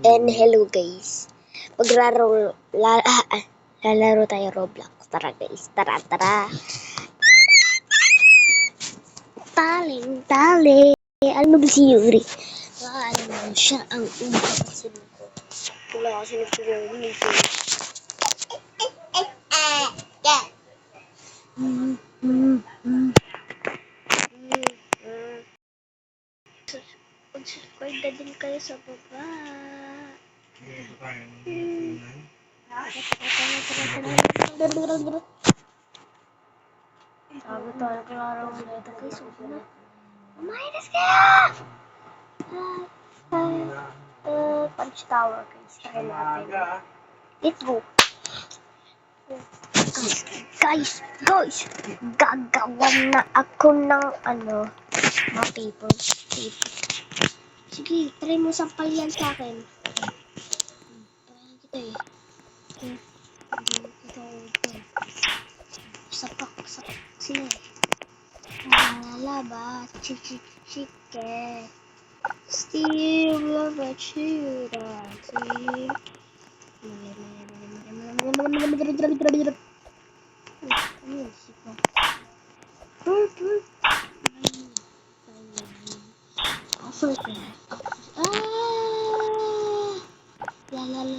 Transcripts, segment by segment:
And hello guys. Lalaro tayo Roblox. Tara guys. Tara. Tali. Ano ba si Yuri? Alam mo siya ang umakasin ko. Wala kasi nagpapalagay ko. Mag-subscribe na din kayo sa baba. Sabi tayo klaro mo na ito guys. Minus kaya! Punch tower guys. Try natin. Let's go. Guys. Gagawan na ako ng mga paper. Sige, try mo sampal yan sa akin. Try kita eh. Hindi kita ito. Sapak. Sige. Laba. Chicken. Still love a chura. See?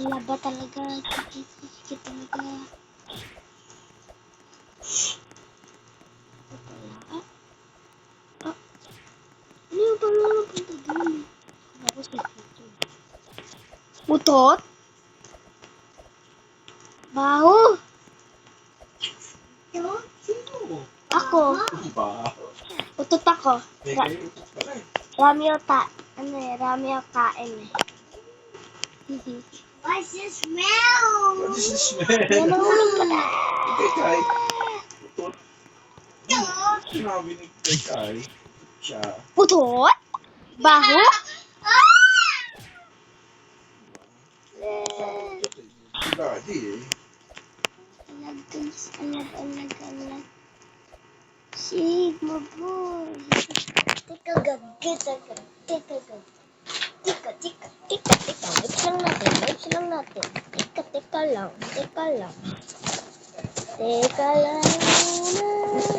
Laba talaga. Chikit talaga. Ano yung pala punta doon? Ako sa picture. Utot? Baho? Ako. Utot ako. Rami yung kain eh. What's the smell? Yan ang ulit ka na. Utot? Baho? Alag. Sigma boy. Teka Wait lang natin. Teka lang. Teka lang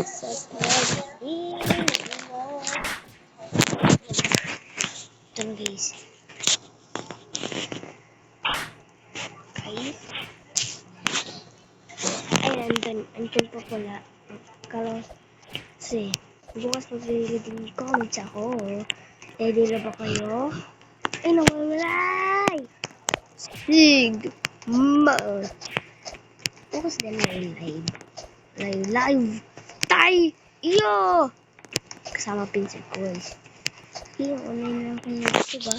sa pag-iwan. Ito guys. Okay. Ay, andun pa pala. Kasi, bukas magliliding comments ako. Ready na ba kayo? Ay, nawawalay! Sigma! Bukas din may live! Tay! Iyo! Kasama pinsan ko guys. Iyo, online lang kayo. Diba?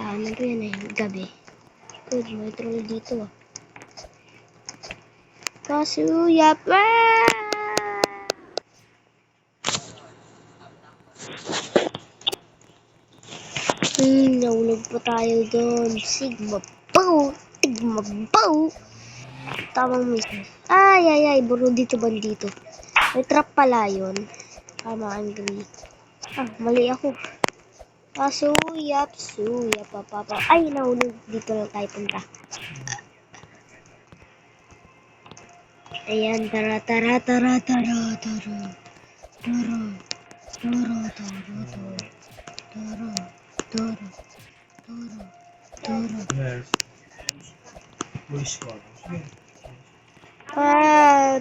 Ano ko yan eh, gabi. Good, may troll dito ah. Kasuyap! Nahulog pa tayo doon. Sigma bow! Tamang miss. Ay, buro dito bandito. May trap pala yun. Tama, angry. Mali ako. Suyap, papa. Ay, nahulog. Dito lang tayo punta. Ayan, tara.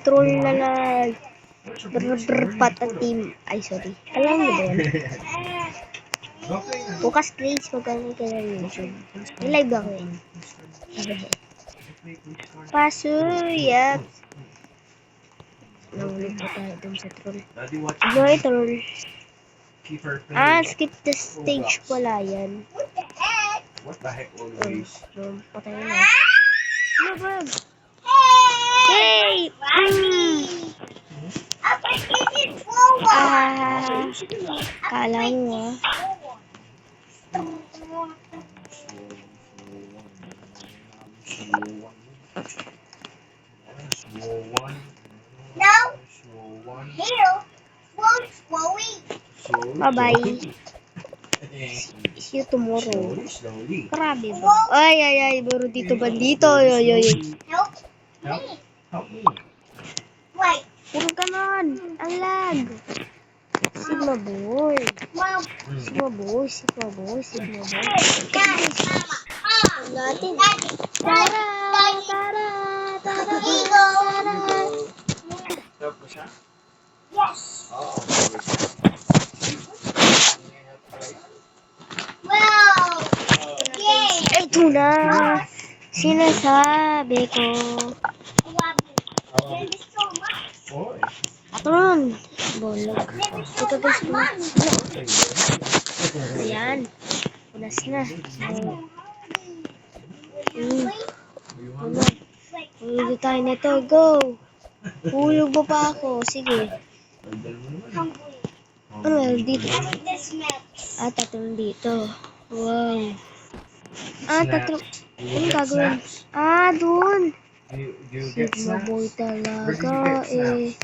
Troll na lang. Patatim. Ay, sorry. Alam mo ba yan? Bukas guys, magaling ka na YouTube. May live ako eh. Pasuyap. Nahulog pa tayo dun sa troll. Ano yung troll? Skip the stage pala yan. What the heck always? Patay na. Ano ba? Hey! Kala mo Bye-bye. See you tomorrow. Slowly. Grabe ba? Ay, bro, dito bandito. Ay. Help me. Puro ganon. Ang lag. Sigma boy. Sigma boy. Natin. Tara. Help mo siya? Yes. Oo. Wow. Yay. Ito na. Sinasabi ko. Thank you so much. Oy. Patron. Bolag. Ito guys. Ayan. Punas na. Hulog tayo nito. Go. Hulog ba pa ako? Sige. Hungry. Ano meron dito? I need this mix. Tatlong dito. Wow. Tatlong. Anong gagawin? Dun. Do you get Sigma snacks? boy Where did you talaga get snacks?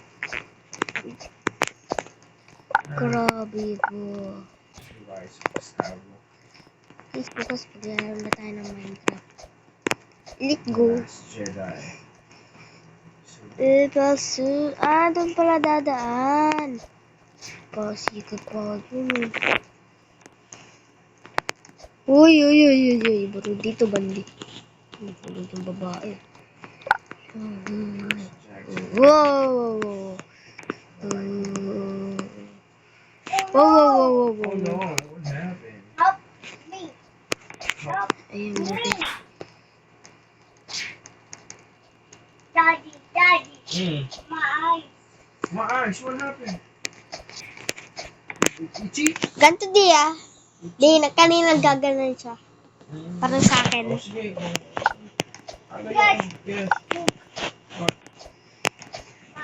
Grabe po. Guys, Gustavo. Please bukas paglalaro na tayo ng Minecraft. Let's go. Last Jedi. Kasi, doon pala dadaan. Pasikat pa dun. Uy. Baro dito bandi. Hulog yung babae. Wow. Oh no, what happened? Help me. Help Ayun, dito. Daddy. My eyes. My eyes, what happened? Itchy? Ganto di, kanina gaganan siya. Parang sa akin. Oh, sige. Ano yan? Yes.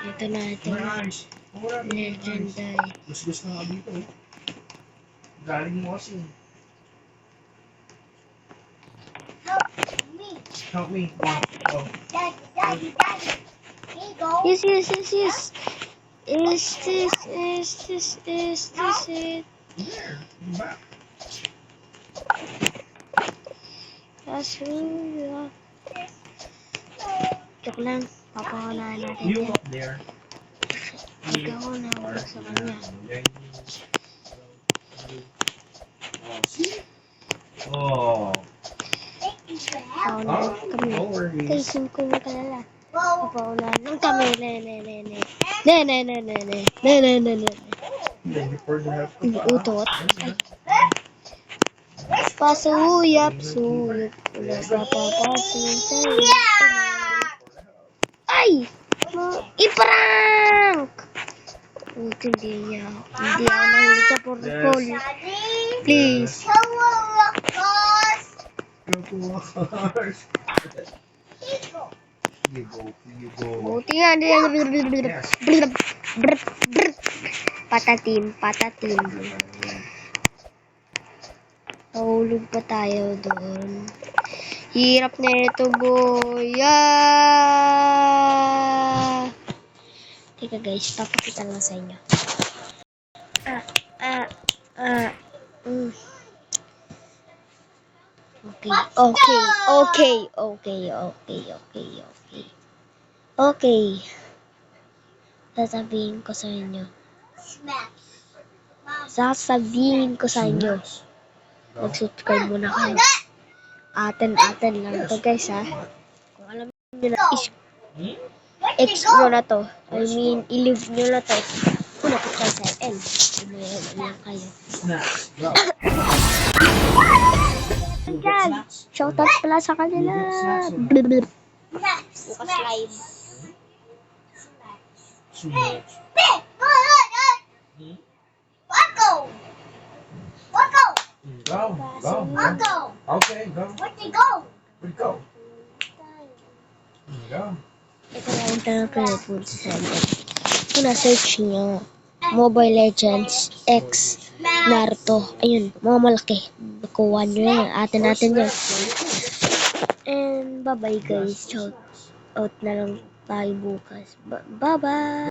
Ito na, My eyes. Oh, what happened? Legendary. Gusto na nga dito. Galing mo kasi. Help me. Help me. Oh. Daddy. Here you go. Yes. Is this it? There. I'm back. Kasuya. Joke lang. Papahulaan natin You yan. up there. Huwag ako nahulog sa kanya. Oh. Thank you, Dad. Papahulaan kami. Don't worry. Kaisin ko mo kalala. Whoa. Papahulaan lang kami. Ne. Before the help. Utot. Pasuyap. Wala pa papasin sa'yo. Ay! I-prank! Hindi ako nahulog sa protocol. Daddy. Please. Hello, Rockos. You go. Buti nga. Patatim. Nahulog pa tayo doon. Hirap na ito, boy. Teka guys, papakita lang sa inyo. Okay. Sasabihin ko sa inyo. Smacks. Sasabihin ko sa inyo. Mag-subscribe muna kayo. Aten lang to guys ha. Kung alam nyo na X nyo na to. I mean, i-leave nyo na to. Punapit kayo sa L. Umayan lang kayo. Snacks. Go. Yan. Shoutout pala sa kanila. Smacks. Bukas live. Snacks. Hey, Wacko. Go. Okay, go. Where'd they go? Where'd go? Go. Ito na yung tanong po sa inyo. Kung na-search nyo, Mobile Legends X Naruto. Ayun, mga malaki. Kuha nyo yan. Atin yan. And bye-bye guys. Shout out na lang tayo bukas. Bye-bye.